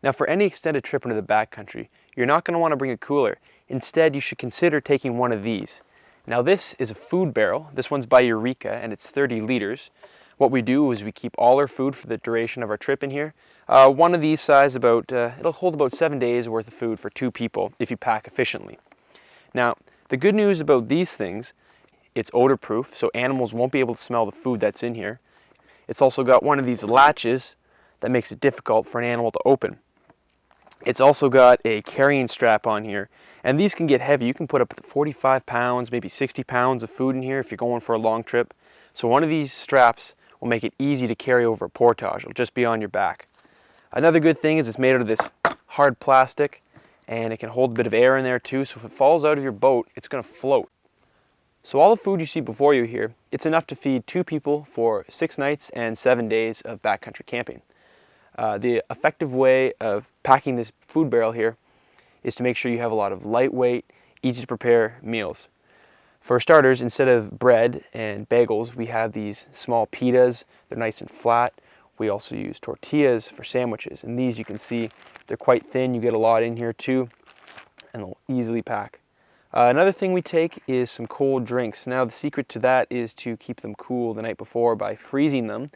Now for any extended trip into the backcountry, you're not going to want to bring a cooler. Instead, you should consider taking one of these. Now this is a food barrel. This one's by Eureka and it's 30 liters. What we do is we keep all our food for the duration of our trip in here. One of these size it'll hold about 7 days worth of food for 2 people if you pack efficiently. Now, the good news about these things, it's odor proof, so animals won't be able to smell the food that's in here. It's also got one of these latches that makes it difficult for an animal to open. It's also got a carrying strap on here, and these can get heavy. You can put up to 45 pounds, maybe 60 pounds of food in here if you're going for a long trip. So one of these straps will make it easy to carry over a portage. It'll just be on your back. Another good thing is it's made out of this hard plastic, and it can hold a bit of air in there too, so if it falls out of your boat, it's going to float. So all the food you see before you here, it's enough to feed 2 people for 6 nights and 7 days of backcountry camping. The effective way of packing this food barrel here is to make sure you have a lot of lightweight, easy to prepare meals. For starters, instead of bread and bagels, we have these small pitas. They're nice and flat. We also use tortillas for sandwiches, and these you can see they're quite thin. You get a lot in here too, and they'll easily pack. Another thing we take is some cold drinks. Now the secret to that is to keep them cool the night before by freezing them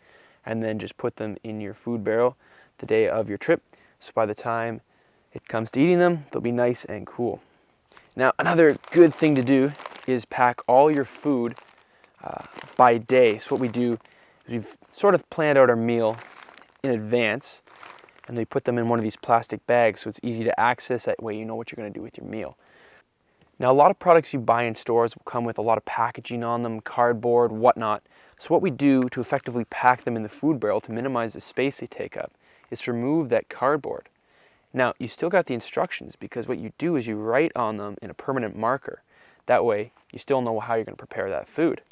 and then just put them in your food barrel the day of your trip. So by the time it comes to eating them, they'll be nice and cool. Now another good thing to do is pack all your food by day. So what we do is we've sort of planned out our meal in advance, and we put them in one of these plastic bags so it's easy to access. That way you know what you're going to do with your meal. Now a lot of products you buy in stores will come with a lot of packaging on them, cardboard, whatnot. So what we do to effectively pack them in the food barrel to minimize the space they take up is to remove that cardboard. Now you still got the instructions, because what you do is you write on them in a permanent marker. That way you still know how you're going to prepare that food.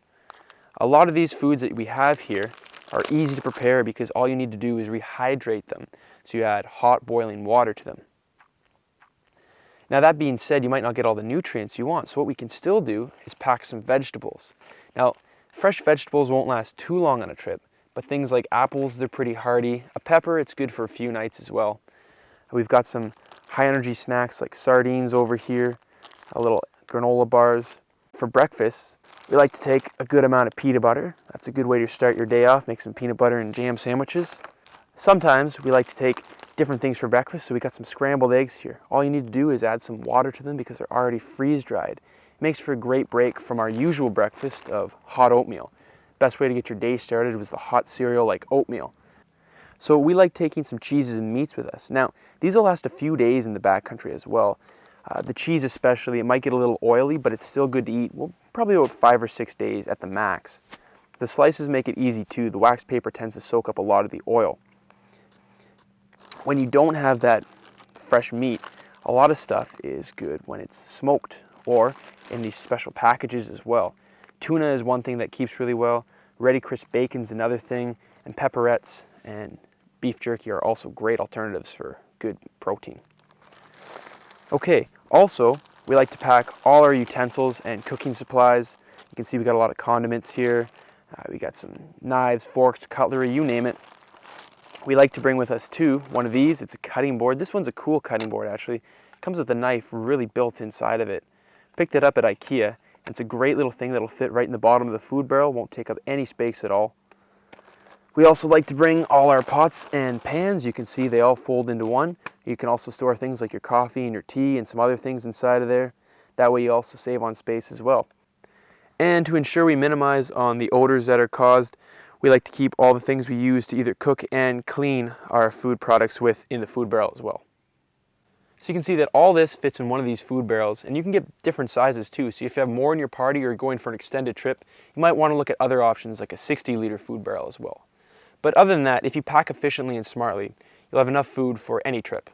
A lot of these foods that we have here are easy to prepare because all you need to do is rehydrate them. So you add hot boiling water to them. Now that being said, you might not get all the nutrients you want, so what we can still do is pack some vegetables. Now, fresh vegetables won't last too long on a trip, but things like apples, they're pretty hardy. A pepper, it's good for a few nights as well. We've got some high energy snacks like sardines over here, a little granola bars. For breakfast, we like to take a good amount of peanut butter. That's a good way to start your day off, make some peanut butter and jam sandwiches. Sometimes we like to take different things for breakfast, so we got some scrambled eggs here. All you need to do is add some water to them because they're already freeze dried. It makes for a great break from our usual breakfast of hot oatmeal. Best way to get your day started was the hot cereal like oatmeal. So we like taking some cheeses and meats with us. Now, these will last a few days in the backcountry as well. The cheese especially, it might get a little oily, but it's still good to eat. Well, probably about 5 or 6 days at the max. The slices make it easy too. The wax paper tends to soak up a lot of the oil. When you don't have that fresh meat, a lot of stuff is good when it's smoked or in these special packages as well. Tuna is one thing that keeps really well. Ready crisp bacon's another thing, and pepperettes and beef jerky are also great alternatives for good protein. Okay, also we like to pack all our utensils and cooking supplies. You can see we got a lot of condiments here. We got some knives, forks, cutlery, you name it. We like to bring with us too one of these. It's a cutting board. This one's a cool cutting board actually. It comes with a knife really built inside of it. Picked it up at IKEA. It's a great little thing that'll fit right in the bottom of the food barrel. Won't take up any space at all. We also like to bring all our pots and pans. You can see they all fold into one. You can also store things like your coffee and your tea and some other things inside of there. That way you also save on space as well. And to ensure we minimize on the odors that are caused, we like to keep all the things we use to either cook and clean our food products with in the food barrel as well. So you can see that all this fits in one of these food barrels, and you can get different sizes too. So if you have more in your party or going for an extended trip, you might want to look at other options like a 60-liter food barrel as well. But other than that, if you pack efficiently and smartly, you'll have enough food for any trip.